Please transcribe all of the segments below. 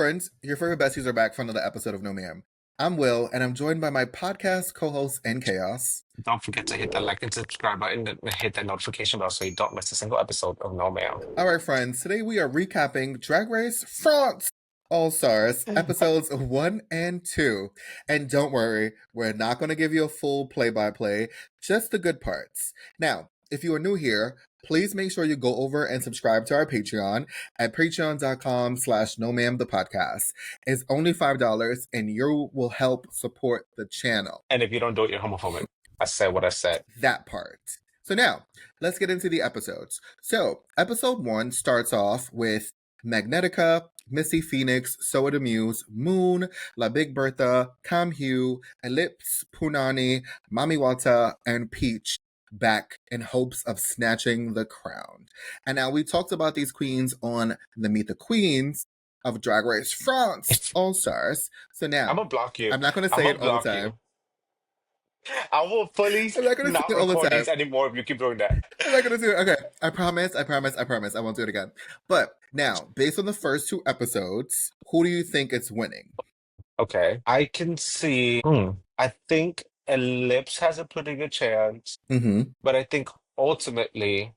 friends, your favorite besties are back for another episode of No Ma'am. I'm Will, and I'm joined by my podcast co-host and Chaos. Don't forget to hit that like and subscribe button and hit that notification bell so you don't miss a single episode of No Mail. All right, friends, today we are recapping Drag Race France All Stars episodes 1 and 2. And don't worry, we're not going to give you a full play-by-play, just the good parts. Now, if you are new here, please make sure you go over and subscribe to our Patreon at patreon.com/nomamthepodcast. It's only $5 and you will help support the channel. And if you don't do it, you're homophobic. I said what I said. That part. So now, let's get into the episodes. So, episode 1 starts off with Magnetica, Missy Phoenix, Soa the Muse, Moon, La Big Bertha, Cam Hugh, Ellipse, Punani, Mami Wata, and Peach back in hopes of snatching the crown. And now we talked about these queens on the Meet the Queens of Drag Race France All Stars. So now, I'm gonna block you. I'm not going to say it all the time. I will fully I'm not gonna not say it all the record time. these anymore if you keep doing that. I'm not gonna do it. Okay, I promise. I won't do it again. But now, based on the first 2 episodes, who do you think is winning? Okay. I can see. I think Ellipse has a pretty good chance, Mm-hmm. but I think ultimately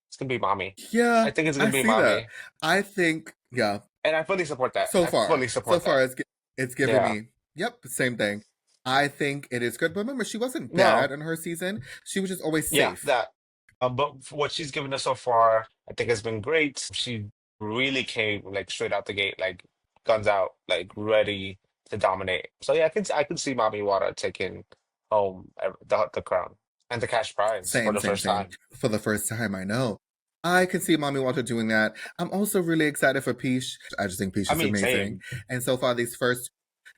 it's gonna be Mommy. Yeah, I think it's I gonna be see that. Mommy. I think, yeah. And I fully support that. So I far, fully support that. it's giving Yeah. me. Yep, same thing. I think it is good. But remember, she wasn't No. bad in her season. She was just always Yeah, safe. that. But for what she's given us so far, I think has been great. She really came like straight out the gate, like guns out, like ready to dominate. So yeah, I can see Mami Wata taking home the crown and the cash prize for the first time. For the first time, I know. I can see Mami Wata doing that. I'm also really excited for Peach. I just think Peach is amazing. Same. And so far, these first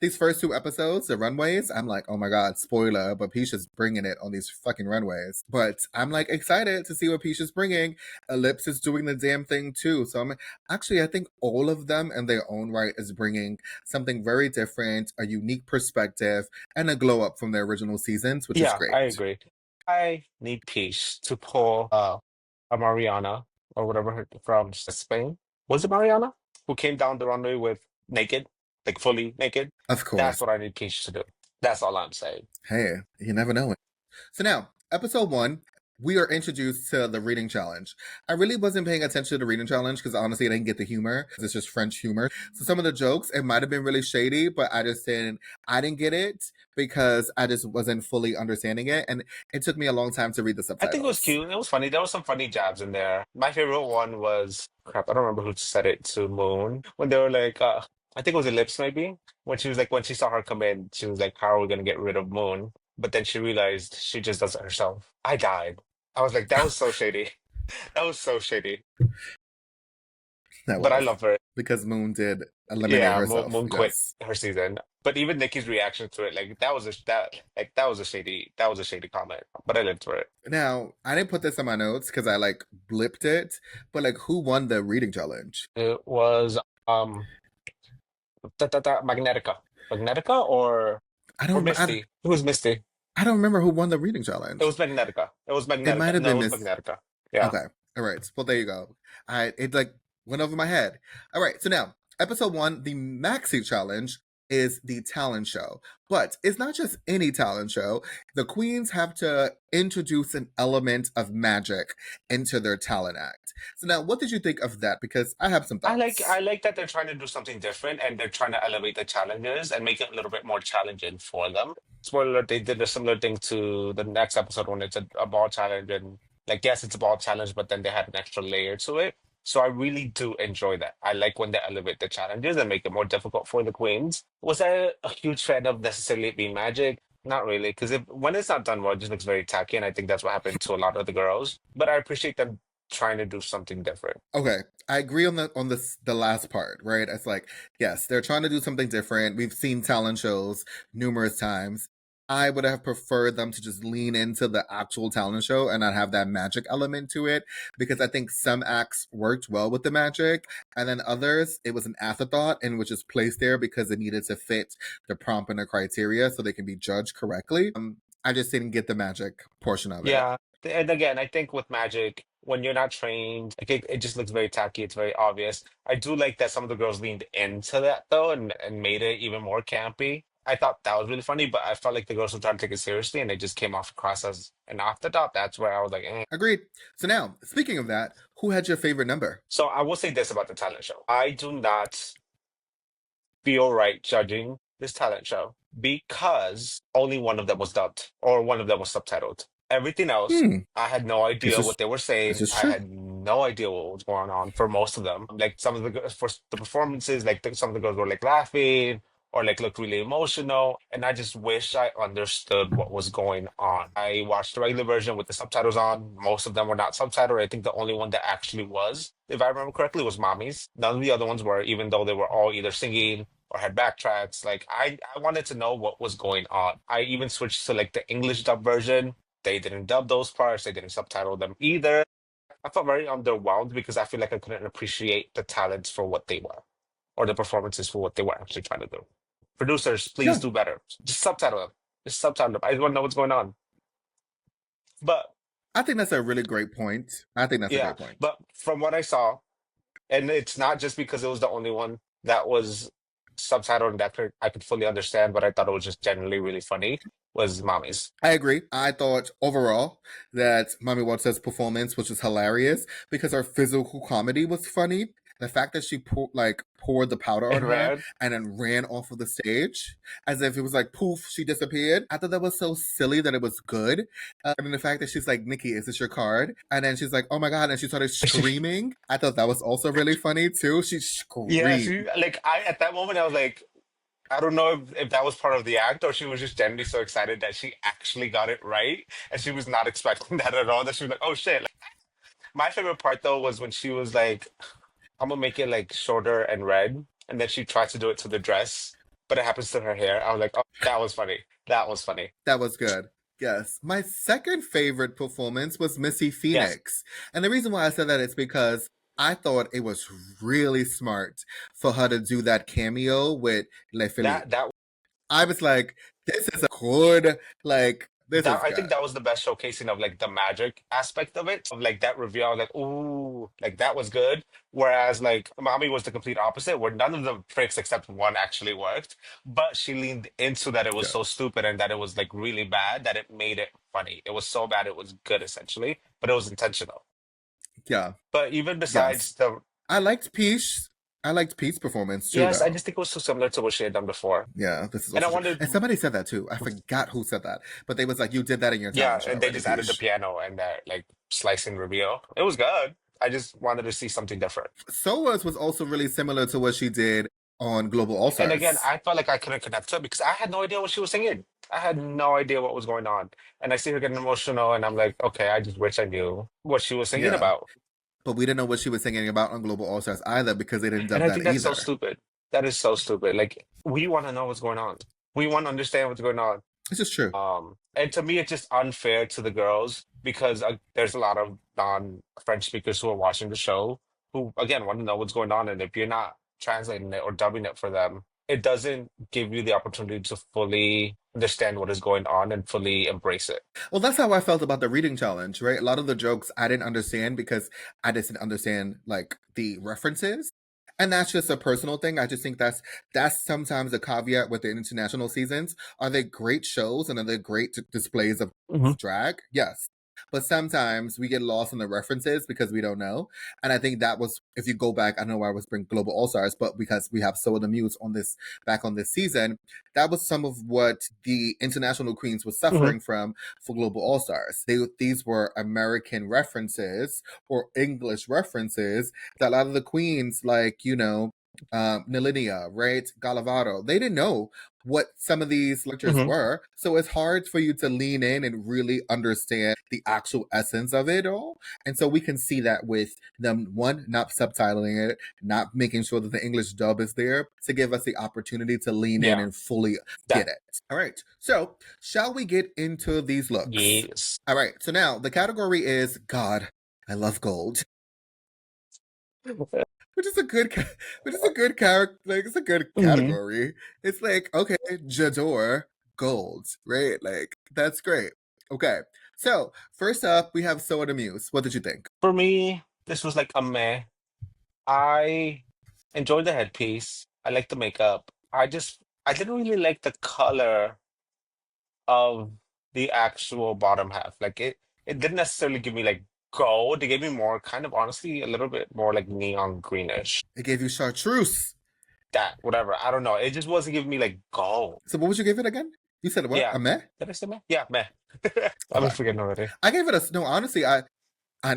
2 episodes, the runways, I'm like, oh my god, spoiler, but Peach is bringing it on these fucking runways. But I'm like excited to see what Peach is bringing. Ellipse is doing the damn thing too. So I think all of them in their own right is bringing something very different, a unique perspective, and a glow up from their original seasons, which is great. I agree. I need Peach to pull a Mariana or whatever from Spain. Was it Mariana who came down the runway with naked? Like fully naked. Of course. That's what I need Peach to do. That's all I'm saying. Hey, you never know. So now, episode 1, we are introduced to the reading challenge. I really wasn't paying attention to the reading challenge because honestly, I didn't get the humor. It's just French humor. So some of the jokes, it might have been really shady, but I didn't get it because I just wasn't fully understanding it. And it took me a long time to read the subtitles. I think it was cute. It was funny. There was some funny jabs in there. My favorite one was, crap, I don't remember who said it to Moon. When they were like, I think it was Ellipse maybe. When she saw her come in, she was like, how are we going to get rid of Moon? But then she realized she just does it herself. I died. I was like, that was so shady. That was so shady. But I love her. Because Moon did eliminate herself. Moon quit her season. But even Nikki's reaction to it, like that was a shady comment. But I lived for it. Now, I didn't put this in my notes because I like blipped it, but like who won the reading challenge? It was Magnetica. Magnetica or Misty? It was Misty. I don't remember who won the reading challenge. It was Magnetica. It might have been Magnetica. Yeah. Okay. All right. Well, there you go. It like went over my head. All right. So now, episode 1, the Maxi Challenge is the talent show. But it's not just any talent show. The queens have to introduce an element of magic into their talent act. So now, what did you think of that? Because I have some thoughts. I like that they're trying to do something different and they're trying to elevate the challenges and make it a little bit more challenging for them. Spoiler alert, they did a similar thing to the next episode when it's a ball challenge and like yes, it's a ball challenge, but then they had an extra layer to it. So I really do enjoy that. I like when they elevate the challenges and make it more difficult for the queens. Was I a huge fan of necessarily it being magic? Not really, because when it's not done well, it just looks very tacky, and I think that's what happened to a lot of the girls. But I appreciate them trying to do something different. Okay, I agree on the last part, right? It's like, yes, they're trying to do something different. We've seen talent shows numerous times. I would have preferred them to just lean into the actual talent show and not have that magic element to it, because I think some acts worked well with the magic, and then others, it was an afterthought and was just placed there because it needed to fit the prompt and the criteria so they can be judged correctly. I just didn't get the magic portion of it. Yeah, And again, I think with magic, when you're not trained, like it just looks very tacky. It's very obvious. I do like that some of the girls leaned into that though and made it even more campy. I thought that was really funny, but I felt like the girls were trying to take it seriously and they just came off across as an afterthought. That's where I was like, eh. Agreed. So now, speaking of that, who had your favorite number? So I will say this about the talent show. I do not feel right judging this talent show because only one of them was dubbed or one of them was subtitled. Everything else, Hmm. I had no This idea is what they were this saying. is I true. had no idea what was going on for most of them. Like some of for the performances, like some of the girls were like laughing or like looked really emotional, and I just wish I understood what was going on. I watched the regular version with the subtitles on. Most of them were not subtitled. I think the only one that actually was, if I remember correctly, was Mommy's. None of the other ones were, even though they were all either singing or had backtracks. Like I wanted to know what was going on. I even switched to like the English dub version. They didn't dub those parts. They didn't subtitle them either. I felt very underwhelmed because I feel like I couldn't appreciate the talents for what they were or the performances for what they were actually trying to do. Producers, please Yeah, do better. Just subtitle them. Just subtitle them. I just want to know what's going on. But I think that's a really great point. I think that's a yeah, great point. but from what I saw, and it's not just because it was the only one that was subtitled and that I could fully understand, but I thought it was just generally really funny, was Mommy's. I agree. I thought overall that Mommy Waters' performance was just hilarious because her physical comedy was funny. The fact that she poured the powder on And her Red, and then ran off of the stage as if it was like poof, she disappeared. I thought that was so silly that it was good. And then the fact that she's like, Nikki, is this your card? And then she's like, oh my God. And she started screaming. I thought that was also really funny too. She yeah, screamed. she like I at that moment I was like, I don't know if that was part of the act or she was just genuinely so excited that she actually got it right and she was not expecting that at all. That she was like, oh shit. Like, my favorite part though was when she was like, I'm gonna make it like shorter and red, and then she tries to do it to the dress, but it happens to her hair. I was like, oh, that was funny. That was funny. That was good. Yes. My second favorite performance was Missy Yes, Phoenix. And the reason why I said that is because I thought it was really smart for her to do that cameo with Le Philippe. that I was like, this is a good, like, this that is I think good. that was the best showcasing of like the magic aspect of it, of like that reveal. I was like, ooh, like that was good. Whereas like Mommy was the complete opposite, where none of the tricks except one actually worked. But she leaned into that it was Yeah. so stupid and that it was like really bad that it made it funny. It was so bad it was good essentially, but it was intentional. Yeah. But even Yes. besides the I liked Peach. I liked Peach's performance too, yes, I though. just think it was so similar to what she had done before. Yeah, this is And I also true. wanted, And somebody said that too. I forgot who said that. But they was like, you did that in your yeah, talent show and they already, just added the Peach. piano and that like slicing reveal. It was good. I just wanted to see something different. Soa's was also really similar to what she did on Global All And again, Stars. I felt like I couldn't connect to it because I had no idea what she was singing. I had no idea what was going on. And I see her getting emotional, and I'm like, okay, I just wish I knew what she was singing Yeah. about. But we didn't know what she was singing about on Global All Stars either because they didn't And dub I that think that's so either. stupid. That is so stupid. Like, we want to know what's going on. We want to understand what's going on. It's just true. And to me, it's just unfair to the girls because there's a lot of non-French speakers who are watching the show who, again, want to know what's going on. And if you're not translating it or dubbing it for them, it doesn't give you the opportunity to fully understand what is going on and fully embrace it. Well, that's how I felt about the reading challenge, right? A lot of the jokes I didn't understand because I just didn't understand like the references. And that's just a personal thing. I just think that's sometimes a caveat with the international seasons. Are they great shows and are they great displays of Hmm. drag? Yes. But sometimes we get lost in the references because we don't know. And I think that was, if you go back, I know I was bring Global All Stars, but because we have So the Muse on this back on this season, that was some of what the international queens were Hmm. suffering from for Global All Stars. These were American references or English references that a lot of the queens, like, Nalinia, right? Galavado, they didn't know what some of these lectures Hmm. were. So it's hard for you to lean in and really understand the actual essence of it all. And so we can see that with them, one, not subtitling it, not making sure that the English dub is there to give us the opportunity to lean in Yeah, and fully get that, it. All right. So shall we get into these looks? yes. All right. So now the category is God. I love gold. Which is a good, which is a good character. Like it's a good Hmm. category. It's like okay, Jador gold, right? Like that's great. Okay, So, first up, we have So the Muse. What did you think? For me, this was like a meh. I enjoyed the headpiece. I like the makeup. I didn't really like the color of the actual bottom half. Like it didn't necessarily give me like gold. It gave me more kind of honestly a little bit more like neon greenish. It gave you chartreuse. That whatever. I don't know. It just wasn't giving me like gold. So, what would you give it again? You said what? Yeah. A meh? Did I say meh? Yeah, meh. I've been Okay. forgetting already. I gave it a no. Honestly,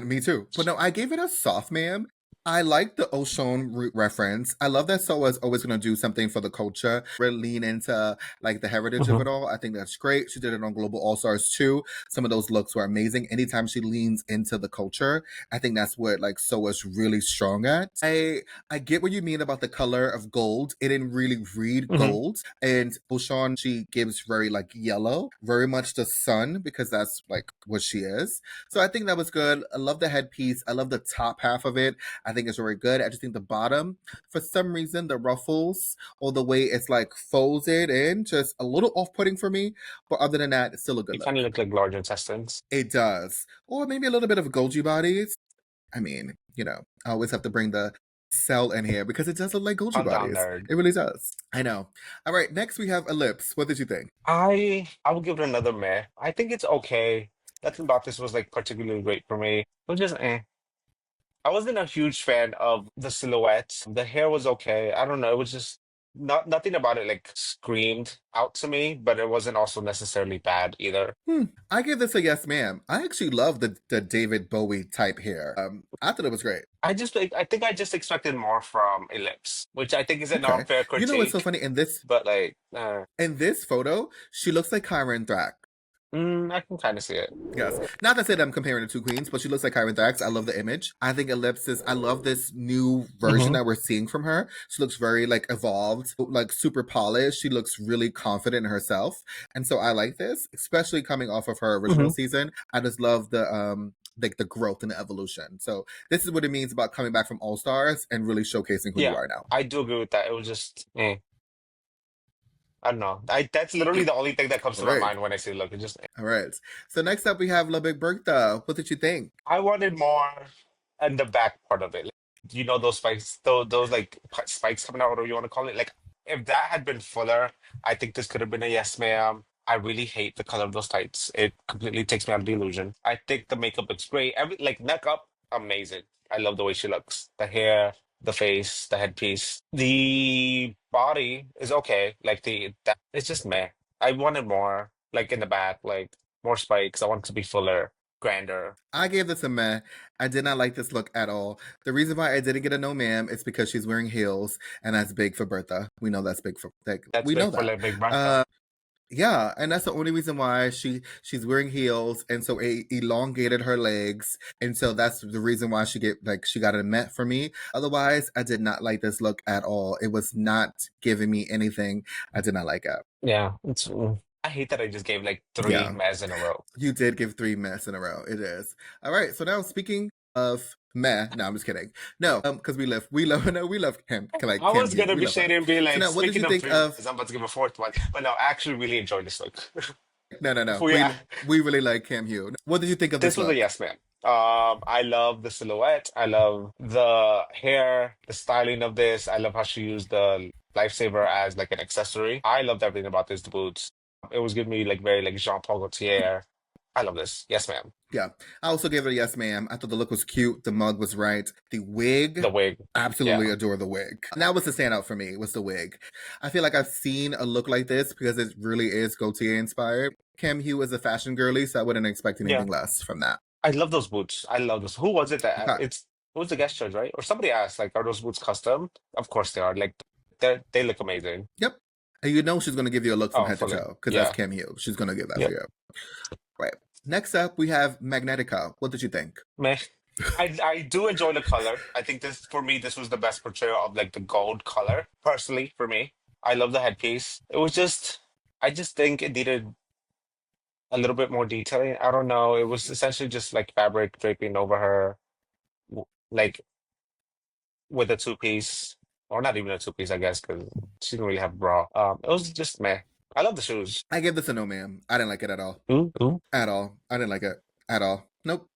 me too. But no, I gave it a soft ma'am. I like the Oshon reference. I love that Soa is always going to do something for the culture, really lean into like the heritage of Hmm. it all. I think that's great. She did it on Global All Stars too. Some of those looks were amazing. Anytime she leans into the culture, I think that's what like Soa's really strong at. I get what you mean about the color of gold. It didn't really read Hmm. gold. And Oshon, she gives very like yellow, very much the sun because that's like what she is. So I think that was good. I love the headpiece. I love the top half of it. I think it's very good. I just think the bottom, for some reason, the ruffles or the way it's like folded in, just a little off-putting for me. But other than that, it's still a good You kind of look. look like large intestines. It does. Or maybe a little bit of Goji bodies. I mean, I always have to bring the cell in here because it does look like Goji Calm down, bodies. nerd. It really does. I know. All right, next we have ellipse. What did you think? I will give it another meh. I think it's okay. Nothing about this was like particularly great for me. It was just eh. I wasn't a huge fan of the silhouette. The hair was okay. I don't know. It was just nothing about it like screamed out to me, but it wasn't also necessarily bad either. I give this a yes, ma'am. I actually love the David Bowie type hair. I thought it was great. I think I just expected more from Ellipse, which I think is an Okay. unfair You know what's so critique, funny? but like In this photo, she looks like Kyron Thrak. I can kind of see it. Yes. Not to say that I'm comparing the two queens, but she looks like Kyron Thrax. I love the image. I think Ellipsis, I love this new version Hmm. that we're seeing from her. She looks very like evolved, like super polished. She looks really confident in herself. And so I like this, especially coming off of her original Hmm. season. I just love the like the growth and the evolution. So this is what it means about coming back from All Stars and really showcasing who you Yeah, are now. I do agree with that. It was just I don't know. That's literally the only thing that comes All to my right. mind when I see it. Look, it just All right. So next up we have La Big Bertha. What did you think? I wanted more in the back part of it. Like, you know those spikes, those like spikes coming out, whatever you want to call it. Like if that had been fuller, I think this could have been a yes, ma'am. I really hate the color of those tights. It completely takes me out of the illusion. I think the makeup looks great. Every like neck up, amazing. I love the way she looks. The hair, the face, the headpiece. The body is okay. Like that it's just meh. I wanted more, like in the back, like more spikes. I want it to be fuller, grander. I gave this a meh. I did not like this look at all. The reason why I didn't get a no ma'am is because she's wearing heels, and that's big for Bertha. We know that's big for like That's we know big for that. like Big Bertha. Yeah, and that's the only reason why she's wearing heels, and so it elongated her legs, and so that's the reason why she got a met for me. Otherwise, I did not like this look at all. It was not giving me anything. I did not like it. Yeah, I hate that I just gave like three Yeah, mez in a row. you did give three mess in a row. It is all right. So now speaking of meh, no, I'm just kidding. No, because no, we love him like I Kim was Yu. gonna We be love her. shady and be So like, now, what did you speaking of think three of? mez, I'm about to give a fourth one. But no, I actually really enjoyed this look. No, no, no. We We really like Kim Hugh. What did you think of This this was a look? yes man. I love the silhouette. I love the hair, the styling of this. I love how she used the lifesaver as like an accessory. I loved everything about this. The boots. It was giving me like very like Jean Paul Gaultier. I love this. Yes, ma'am. Yeah, I also gave it a yes, ma'am. I thought the look was cute. The mug was right. The The wig, wig. absolutely Yeah. adore the wig. And that was the standout for me. Was the wig? I feel like I've seen a look like this because it really is Gaultier inspired. Kim Hugh is a fashion girly, so I wouldn't expect Yeah. anything less from that. I love those boots. I love those. Who was it that Okay. it's who was the guest judge, right? Or somebody asked, like, are those boots custom? Of course they are. Like they look amazing. Yep. And you know she's going to give you a look from Oh, head to fully. toe because that's Yeah. Kim Hugh. She's going to give that for Yep. you. Right. Next up, we have Magnetica. What did you think? Meh. I do enjoy the color. I think this for me, this was the best portrayal of like the gold color, personally, for me. I love the headpiece. It was just I just think it needed a little bit more detailing. I don't know. It was essentially just like fabric draping over her, like with a two piece, or not even a two piece, I guess, because she didn't really have a bra. It was just meh. I love the shoes. I give this a no, ma'am. I didn't like it at all. Ooh, ooh. At all. I didn't like it at all. Nope.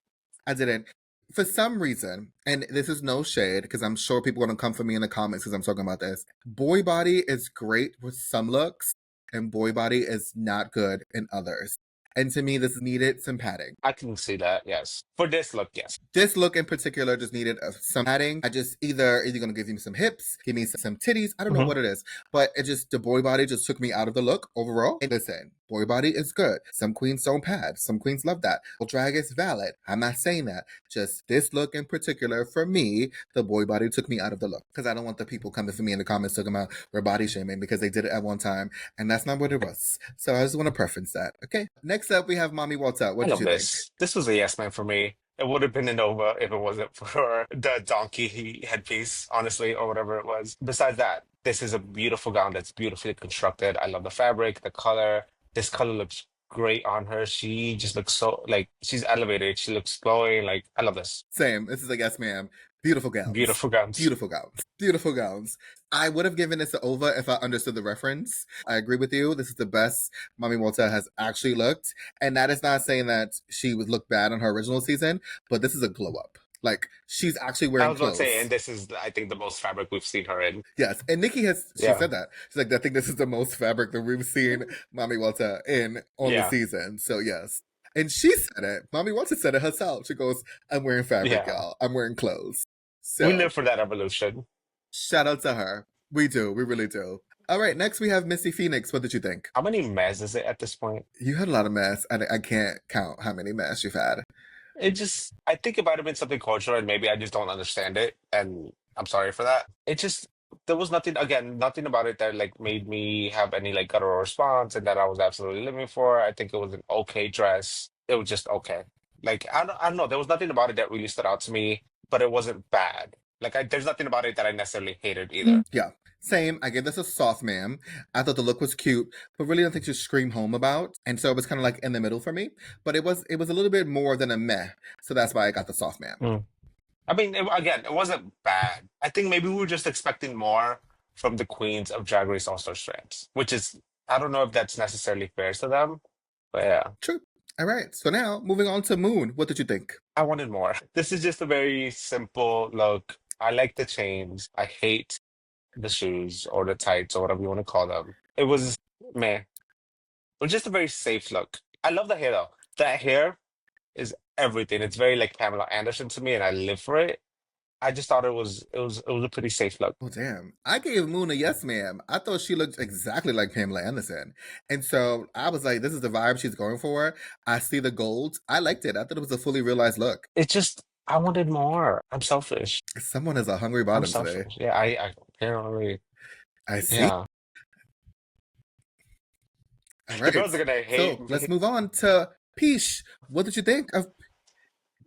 I didn't. For some reason, and this is no shade because I'm sure people are going to come for me in the comments because I'm talking about this. Boy body is great with some looks, and boy body is not good in others. And to me, this needed some padding. I can see that, yes. For this look, yes. This look in particular just needed some padding. I just either gonna give me some hips, give me some titties. I don't know Hmm. what it is, but it just the boy body just took me out of the look overall. And listen, boy body is good. Some queens don't pad. Some queens love that. Well, drag is valid. I'm not saying that. Just this look in particular for me, the boy body took me out of the look because I don't want the people coming for me in the comments talking about we're body shaming because they did it at one time and that's not what it was. So I just want to preference that. Okay. Next up, we have Mommy Walter. I What did love you think? this. This was a yes man for me. It would have been a Nova if it wasn't for the donkey headpiece, honestly, or whatever it was. Besides that, this is a beautiful gown that's beautifully constructed. I love the fabric, the color. This color looks great on her. She just looks so like she's elevated. She looks glowing. Like I love this. Same. This is a yes, ma'am. Beautiful gowns. Beautiful gowns. Beautiful gowns. Beautiful gowns. I would have given this an over if I understood the reference. I agree with you. This is the best Mommy Walter has actually looked. And that is not saying that she would look bad on her original season, but this is a glow up. Like, she's actually I wearing was about to say, clothes. and this is, I think, the most fabric we've seen her in. Yes. And Nikki she Yeah, said that. She's like, I think this is the most fabric that we've seen Mommy Walter in on the yeah, season. So, yes. And she said it. Mommy Walter said it herself. She goes, I'm wearing fabric, yeah. y'all. I'm wearing clothes. We So, live for that evolution. shout out to her. We do. We really do. All right. Next, we have Missy Phoenix. What did you think? How many mez is it at this point? You had a lot of mess. I can't count how many mess you've had. It just, I think it might have been something cultural, and maybe I just don't understand it, and I'm sorry for that. It just, there was nothing, again, nothing about it that like made me have any like guttural response, and that I was absolutely living for. I think it was an okay dress. It was just okay. Like I don't know. There was nothing about it that really stood out to me, but it wasn't bad. Like there's nothing about it that I necessarily hated either. Yeah. Same. I gave this a soft ma'am. I thought the look was cute, but really nothing to scream home about. And so it was kind of like in the middle for me. But it was a little bit more than a meh. So that's why I got the soft ma'am. Mm. I mean, again, it wasn't bad. I think maybe we were just expecting more from the queens of Drag Race All-Star Strands, which is, I don't know if that's necessarily fair to them, but yeah, True. All right. So now moving on to Moon. What did you think? I wanted more. This is just a very simple look. I like the chains. I hate the shoes or the tights or whatever you want to call them. It was meh. It was just a very safe look. I love the hair though. That hair is everything. It's very like Pamela Anderson to me, and I live for it. I just thought it was a pretty safe look. Oh damn. I gave Moon a yes ma'am. I thought she looked exactly like Pamela Anderson. And so I was like, this is the vibe she's going for. I see the gold. I liked it. I thought it was a fully realized look. It just I wanted more. I'm selfish. Someone has a hungry I'm bottom today. selfish. Yeah, I apparently I see. yeah. All The right. girls are gonna hate So let's me. move on to Peach. What did you think of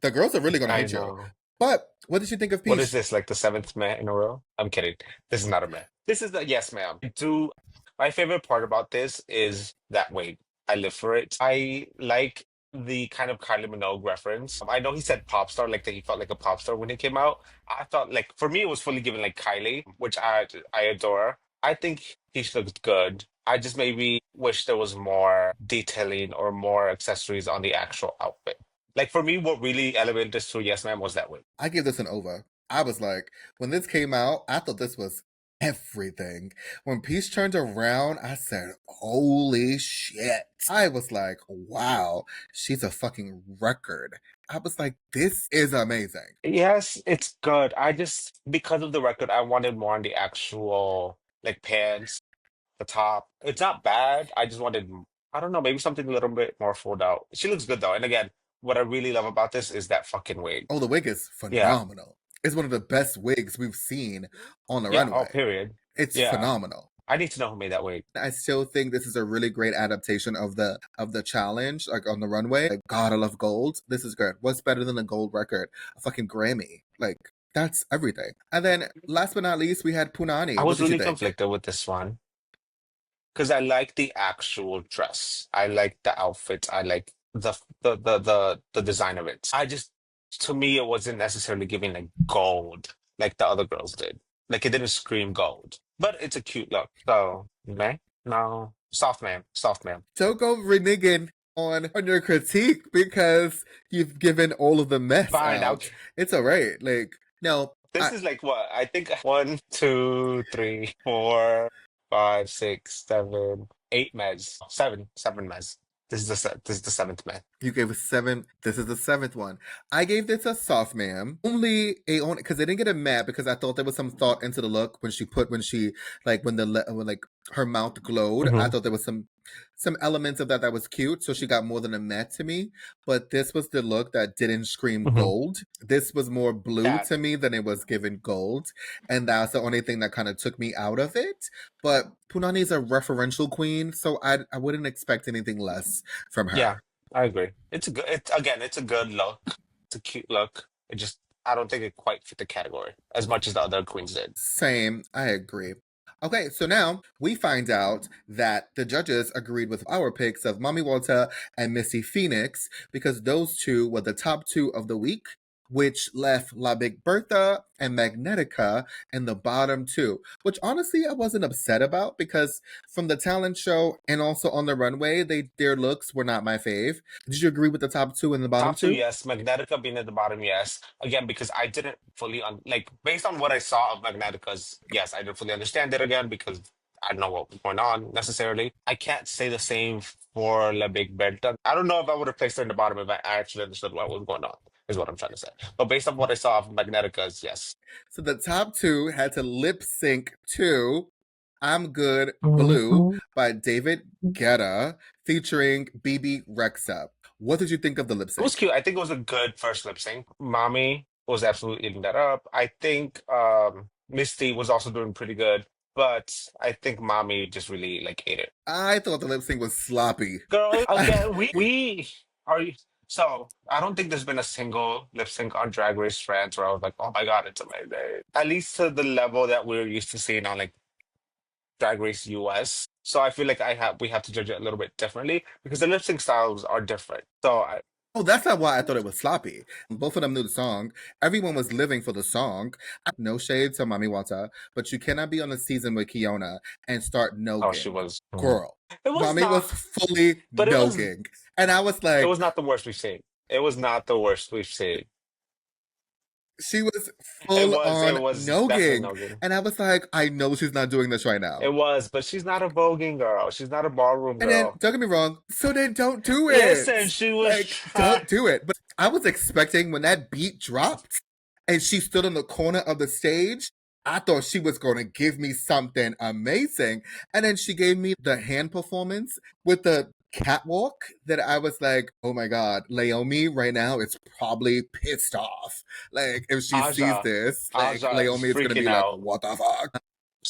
the girls are really gonna I hate you. know. But what did you think of What is Peach? this, like the seventh meh in a row? I'm kidding. This is not a meh. This is the yes, ma'am. I do. My favorite part about this is that wig. I live for it. I like the kind of Kylie Minogue reference. I know he said pop star, like that he felt like a pop star when he came out. I thought like for me it was fully given like Kylie, which I adore. I think he looked good. I just maybe wish there was more detailing or more accessories on the actual outfit. Like for me, what really elevated this to yes, ma'am was that wig. I give this an over. I was like, when this came out, I thought this was everything. When Peach turned around, I said, holy shit. I was like, wow, she's a fucking record. I was like, this is amazing. Yes, it's good. I just because of the record, I wanted more on the actual like pants, the top. It's not bad. I just wanted, I don't know, maybe something a little bit more fulled out. She looks good though. And again, what I really love about this is that fucking wig. Oh, the wig is Yeah. phenomenal. It's one of the best wigs we've seen on the Yeah. Oh, runway. period. It's Yeah. phenomenal. I need to know who made that wig. I still think this is a really great adaptation of the challenge, like on the runway. Like, God, I love gold. This is good. What's better than a gold record? A fucking Grammy. Like, that's everything. And then last but not least, we had Punani. I What was did you really think? conflicted with this one because I like the actual dress. I like the outfit. I like the design of it. I just to me it wasn't necessarily giving like gold like the other girls did. Like it didn't scream gold. But it's a cute look. So, meh? No. Soft man, soft man. Don't go reneging on your critique because you've given all of the mess Fine. out. It's all right. Like, no, This is like what? I think one, two, three, four, five, six, seven, eight meds. Seven meds. This is the seventh med. you gave a seven. This is the seventh one. I gave this a soft ma'am. Only a on because I didn't get a mad because I thought there was some thought into the look when she like when like her mouth glowed. I Hmm. thought there was some elements of that was cute. So she got more than a matte to me. But this was the look that didn't scream Hmm. gold. This was more blue That to me than it was given gold, and that's the only thing that kind of took me out of it. But Punani's a referential queen, so I wouldn't expect anything less from yeah, her. I agree. It's a good. It's again, it's a good look. It's a cute look. It just I don't think it quite fit the category as much as the other queens did. Same, I agree. Okay, so now we find out that the judges agreed with our picks of Mommy Walter and Missy Phoenix because those two were the top two of the week, which left La Big Bertha and Magnetica in the bottom two, which honestly I wasn't upset about because from the talent show and also on the runway, their looks were not my fave. Did you agree with the top two and the bottom Top two, two? yes. Magnetica being at the bottom, yes. Again, because I didn't fully like based on what I saw of Magnetica's, yes, I didn't fully understand it again because I don't know what was going on necessarily. I can't say the same for La Big Berta. I don't know if I would have placed her in the bottom if I actually understood what was going on, is what I'm trying to say. But based on what I saw of Magnetica's, yes. So the top two had to lip sync to I'm Good Blue by David Guetta featuring BB Rexa. What did you think of the lip It was sync? cute. I think it was a good first lip sync. Mommy was absolutely eating that up. I think Misty was also doing pretty good, but I think Mommy just really like ate it. I thought the lip sync was sloppy. Girl, again, we are so I don't think there's been a single lip sync on Drag Race France where I was like, oh my God, it's amazing. At least to the level that we're used to seeing on like Drag Race US. So I feel like we have to judge it a little bit differently because the lip sync styles are different. So Oh, that's not why I thought it was sloppy. Both of them knew the song. Everyone was living for the song. No shade to Mami Wata, but you cannot be on a season with Kiona and start oh, she nogging. was. Mhm. Girl, It was Mami not, was fully but nogging. And I was it like, was not the worst we've seen. It was not the worst we've seen. she was full It on was definitely nogging. no good. And I was like, I know she's not doing this right It now. was, but she's not a voguing girl. She's not a ballroom And then, girl. don't get me wrong, so then don't do it. Listen, she was Like, don't do it. But I was expecting when that beat dropped and she stood on the corner of the stage, I thought she was going to give me something amazing. And then she gave me the hand performance with the catwalk that I was like, oh my God, Laomi right now is probably pissed off. Like, if she sees Aja. this, like, Aja is Laomi is going to freaking be like, out. what the fuck?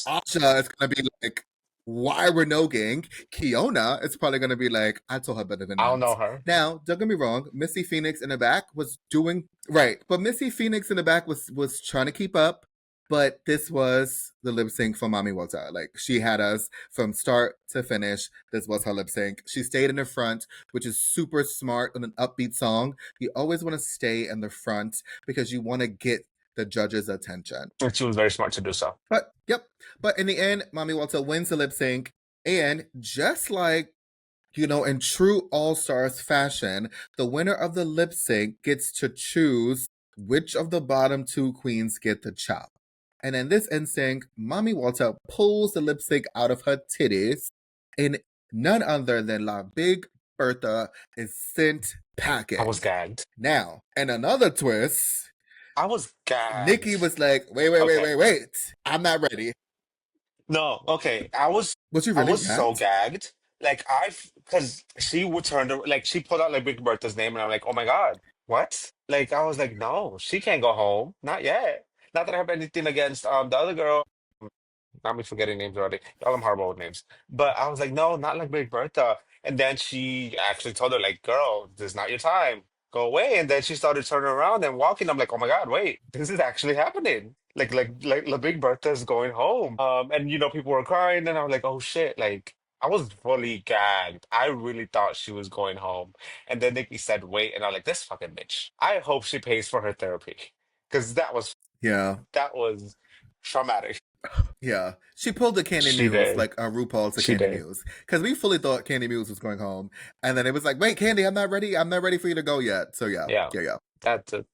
Asha is gonna be like, why we're no gang? Kiona is probably gonna be like, I told her better than I don't that. know her. Now, don't get me wrong, Missy Phoenix in the back was doing right, but Missy Phoenix in the back was trying to keep up. But this was the lip sync for Mami Wata. Like she had us from start to finish. This was her lip sync. She stayed in the front, which is super smart on an upbeat song. You always want to stay in the front because you want to get the judges' attention. And she was very smart to do so. But yep. But in the end, Mommy Walter wins the lip sync. And just like, in true All Stars fashion, the winner of the lip sync gets to choose which of the bottom two queens get the chop. And in this instinct, Mommy Walter pulls the lip sync out of her titties, and none other than La Big Bertha is sent I was packing. gagged. Now, in another twist, I was Nikki gagged. was like, Okay. wait. I'm not ready. No, okay. Was you I really was so gagged? gagged. Like because she would like she pulled out like Big Bertha's name, and I'm like, oh my God, what? Like I was like, no, she can't go home, not yet. Not that I have anything against the other girl. Not me forgetting names already. Y'all, I'm horrible with names. But I was like, no, not like Big Bertha. And then she actually told her, like, girl, this is not your time. Go away. And then she started turning around and walking. I'm like, oh my God, wait, this is actually happening. Like La Big Bertha is going home. And people were crying, and I was like, oh shit, like I was fully gagged. I really thought she was going home. And then Nikki said, wait, and I'm like, this fucking bitch. I hope she pays for her therapy. Because Yeah. that was traumatic. Yeah, she pulled the Candy She Muse did. like a RuPaul to She Candy did. Muse because we fully thought Candy Muse was going home, and then it was like, wait, Candy, I'm not ready. I'm not ready for you to go yet. So yeah, Yeah. yeah, yeah. That's it.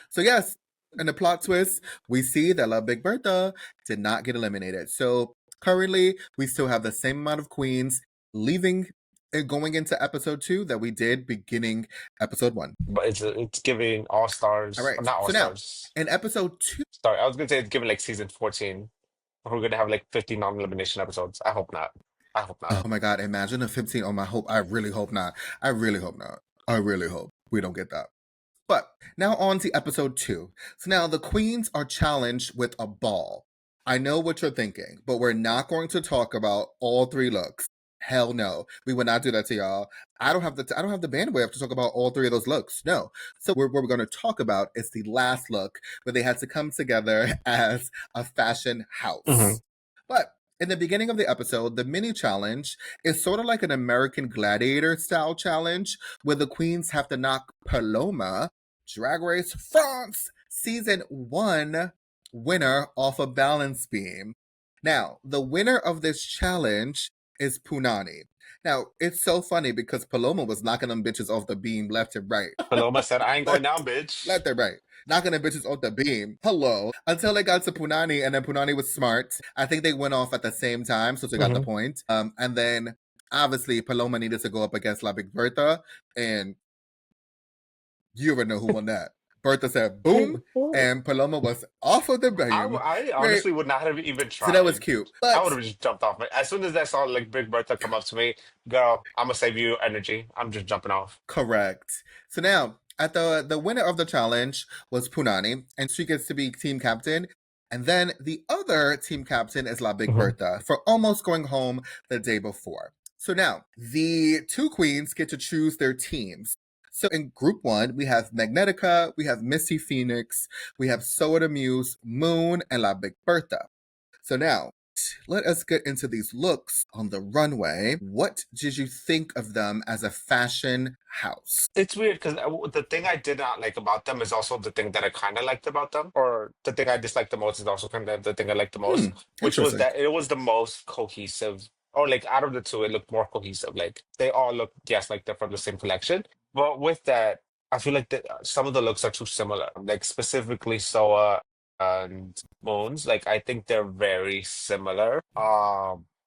So yes, in the plot twist, we see that La Big Bertha did not get eliminated. So currently, we still have the same amount of queens leaving and going into episode 2 that we did beginning episode 1. But it's giving all All stars, or right. not all So now stars. in episode 2, Sorry, I was gonna say it's giving like season 14. We're gonna have like 50 non-elimination episodes. I hope not. I hope not. oh my God, imagine a 15. Oh my hope. I really hope not. I really hope not. I really hope we don't get that. But now on to episode 2. So now the queens are challenged with a ball. I know what you're thinking, but we're not going to talk about all 3 looks. Hell no, we would not do that to y'all. I don't have the bandwidth to talk about all 3 of those looks. No. So what we're going to talk about is the last look where they had to come together as a fashion Hmm. house. But in the beginning of the episode, the mini challenge is sort of like an American Gladiator style challenge where the queens have to knock Paloma, Drag Race France season 1 winner, off a balance beam. Now, the winner of this challenge is Punani. Now, it's so funny because Paloma was knocking them bitches off the beam left and right. Paloma said, "I ain't going down, left, bitch." left and right. Knocking them bitches off the beam. Hello. Until they got to Punani, and then Punani was smart. I think they went off at the same time, so they got the Hmm. point. And then obviously Paloma needed to go up against La Big Bertha, and you already know who won that. Bertha said boom, and Paloma was off of the beam. I Right. honestly would not have even So that was tried. cute. I But would have just jumped off. As soon as I saw like Big Bertha come up to me, girl, I'm gonna save you energy. I'm just jumping off. correct. So now at the winner of the challenge was Punani, and she gets to be team captain. And then the other team captain is La Big Hmm. Bertha for almost going home the day before. So now the 2 queens get to choose their teams. So in group 1, we have Magnetica, we have Missy Phoenix, we have Soa the Muse, Moon, and La Big Bertha. So now, let us get into these looks on the runway. What did you think of them as a fashion house? It's weird because the thing I did not like about them is also the thing that I kind of liked about them, or the thing I disliked the most is also kind of the thing I liked the Hmm, most, which was interesting. that it was the most cohesive, or like out of the 2, it looked more cohesive. Like they all look, yes, like they're from the same collection, but with that, I feel like some of the looks are too similar. Like specifically Soa and Moons, like I think they're very similar.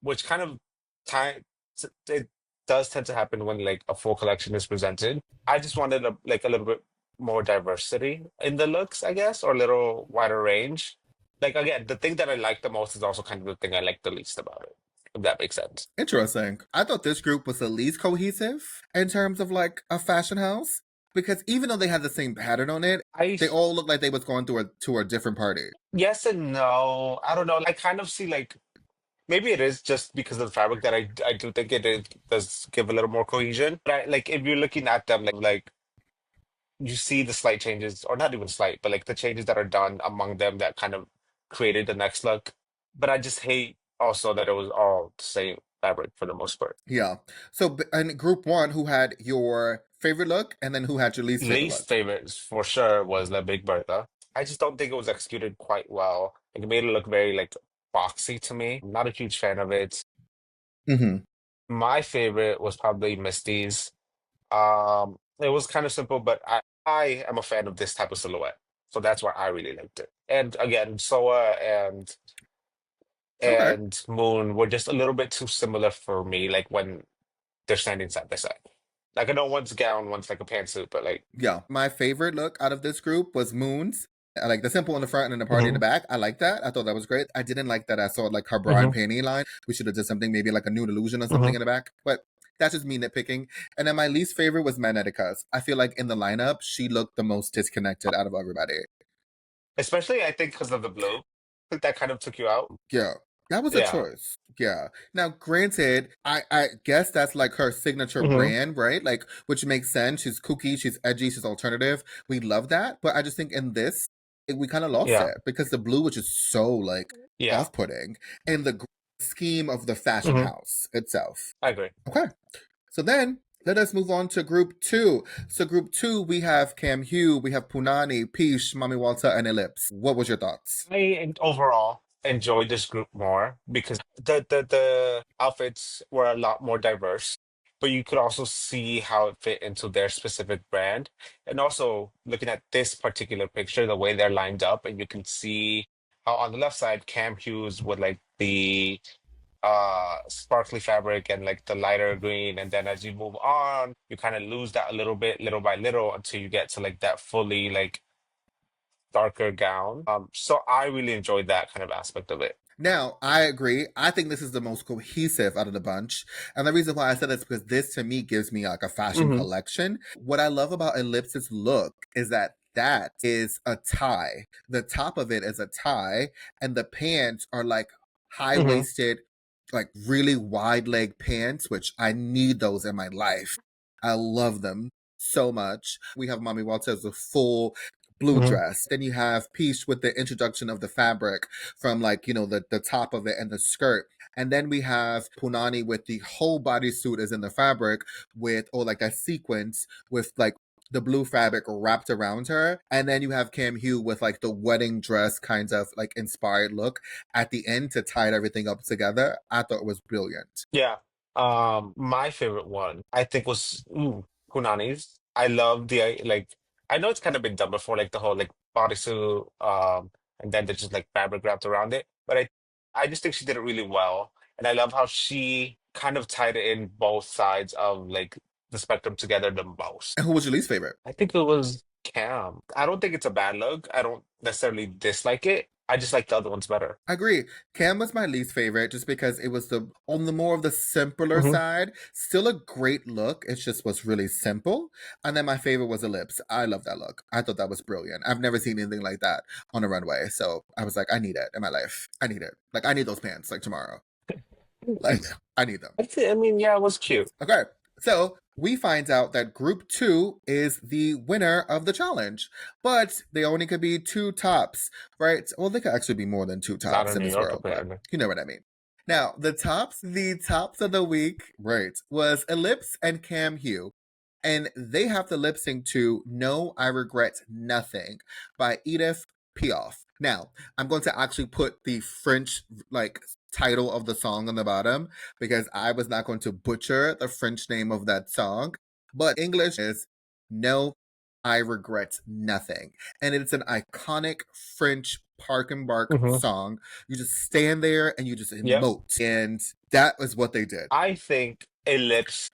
Which kind of time it does tend to happen when like a full collection is presented. I just wanted like a little bit more diversity in the looks, I guess, or a little wider range. Like again, the thing that I like the most is also kind of the thing I like the least about it, if that makes sense. Interesting. I thought this group was the least cohesive in terms of like a fashion house because even though they had the same pattern on it, I they all looked like they was going through to a different party. Yes and no. I don't know. I kind of see like maybe it is just because of the fabric that I do think does give a little more cohesion. But like if you're looking at them like you see the slight changes, or not even slight, but like the changes that are done among them that kind of created the next look. But I just hate also that it was all the same fabric for the most part. Yeah. So in group 1, who had your favorite look and then who had your least favorite Least look? favorite for sure was La Big Bertha. I just don't think it was executed quite well. Like, it made it look very like boxy to me. I'm not a huge fan of it. Mm-hmm. My favorite was probably Misty's. It was kind of simple, but I am a fan of this type of silhouette. So that's why I really liked it. And again, Soa Okay. and Moon were just a little bit too similar for me, like when they're standing side by side. Like I know one's a gown, one's like a pantsuit, but like Yeah. My favorite look out of this group was Moon's. I like the simple in the front and the party in the hmm back. I like that. I thought that was great. I didn't like that I saw like her bra and hmm panty line. We should have did something maybe like a new delusion or something hmm in the back. But that's just me nitpicking. And then my least favorite was Manetica's. I feel like in the lineup, she looked the most disconnected out of everybody. especially I think because of the blue. I think that kind of took you out. Yeah. That was a Yeah. choice. Yeah. Now, granted, I guess that's like her signature hmm brand, right? Like, which makes sense. She's kooky, she's edgy, she's alternative. We love that. But I just think in this, we kind of lost Yeah. it because the blue was just so like Yeah. off putting in the scheme of the fashion hmm house itself. I agree. Okay. So then let us move on to group 2. So, group 2, we have Cam Hugh, we have Punani, Peach, Mami Walter, and Ellipse. What was your thoughts? Overall, enjoyed this group more because the outfits were a lot more diverse, but you could also see how it fit into their specific brand. And also looking at this particular picture, the way they're lined up, and you can see how on the left side, Cam Hughes with like the sparkly fabric and like the lighter green, and then as you move on you kind of lose that a little bit little by little until you get to like that fully like darker gown. So I really enjoyed that kind of aspect of it. Now, I agree. I think this is the most cohesive out of the bunch. And the reason why I said that's because this to me gives me like a fashion Hmm. collection. What I love about Ellipse's look is that is a tie. The top of it is a tie, and the pants are like high Hmm. waisted, like really wide leg pants, which I need those in my life. I love them so much. We have Mommy Walters with full blue Hmm. dress. Then you have Peach with the introduction of the fabric from like, the top of it and the skirt. And then we have Punani with the whole bodysuit is in the fabric with, or like that sequence with like the blue fabric wrapped around her. And then you have Cam Hugh with like the wedding dress kind of like inspired look at the end to tie everything up together. I thought it was brilliant. Yeah. My favorite one I think was Punani's. I love the like I know it's kind of been done before, like the whole like bodysuit, and then there's just like fabric wrapped around it. But I just think she did it really well. And I love how she kind of tied it in both sides of like the spectrum together the most. And who was your least favorite? I think it was Cam. I don't think it's a bad look. I don't necessarily dislike it. I just like the other ones better. I agree. Cam was my least favorite just because it was the on the more of the simpler Hmm. side. Still a great look. It just was really simple. And then my favorite was Ellipse. I love that look. I thought that was brilliant. I've never seen anything like that on a runway. So I was like, I need it in my life. I need it. Like I need those pants like tomorrow. Like I need them. I mean, yeah, it was cute. Okay. So we find out that group 2 is the winner of the challenge, but they only could be 2 tops, right? Well, they could actually be more than 2 Not tops in in New this York, world, but apparently. you know what I mean. Now, the tops of the week, right, was Ellipse and Cam Hugh. And they have to lip sync to No, I Regret Nothing by Edith Piaf. Now, I'm going to actually put the French like title of the song on the bottom because I was not going to butcher the French name of that song. But English is No, I Regret Nothing. And it's an iconic French park and bark Hmm. song. You just stand there and you just Yep. emote. And that is what they did. I think Ellipse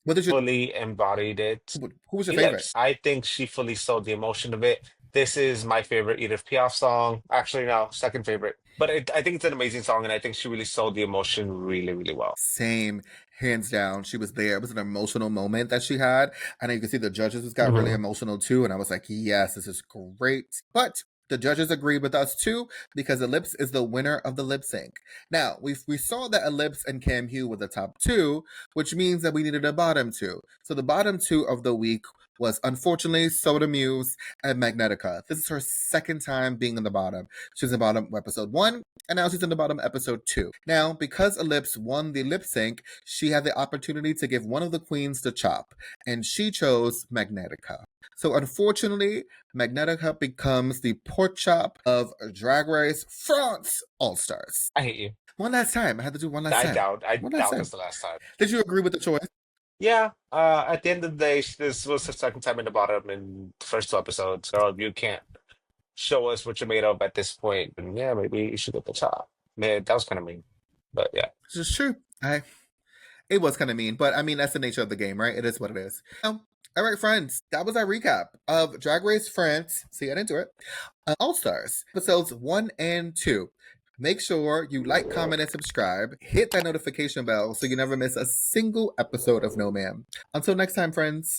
What did you fully embodied it. who was your favorite? Ellipse, I think she fully sold the emotion of it. This is my favorite Edith Piaf song. Actually, no, second favorite. But I think it's an amazing song, and I think she really sold the emotion really, really well. Same, hands down. She was there. It was an emotional moment that she had. I know you can see the judges was got really Hmm. emotional too. And I was like, yes, this is great. But the judges agreed with us too because Ellipse is the winner of the lip sync. Now we saw that Ellipse and Cam Hugh were the top 2, which means that we needed a bottom 2. So the bottom 2 of the week was unfortunately Soda Muse and Magnetica. This is her second time being in the bottom. She was in the bottom episode 1, and now she's in the bottom episode 2. Now, because Ellipse won the lip sync, she had the opportunity to give one of the queens the chop, and she chose Magnetica. So unfortunately, Magnetica becomes the pork chop of Drag Race France All Stars. I hate you. One last time. I had to do one last time. I One last doubt that's time. the last time. Did you agree with the choice? Yeah, at the end of the day, this was the second time in the bottom in the first two episodes. So you can't show us what you're made of at this point. And yeah, maybe you should get the top. Man, that was kind of mean. But yeah. This is true. It was kind of mean, but I mean that's the nature of the game, right? It is what it is. All right, friends, that was our recap of Drag Race France. See, I didn't do it. All Stars episodes 1 and 2. Make sure you like, comment, and subscribe. Hit that notification bell so you never miss a single episode of No Ma'am. Until next time, friends.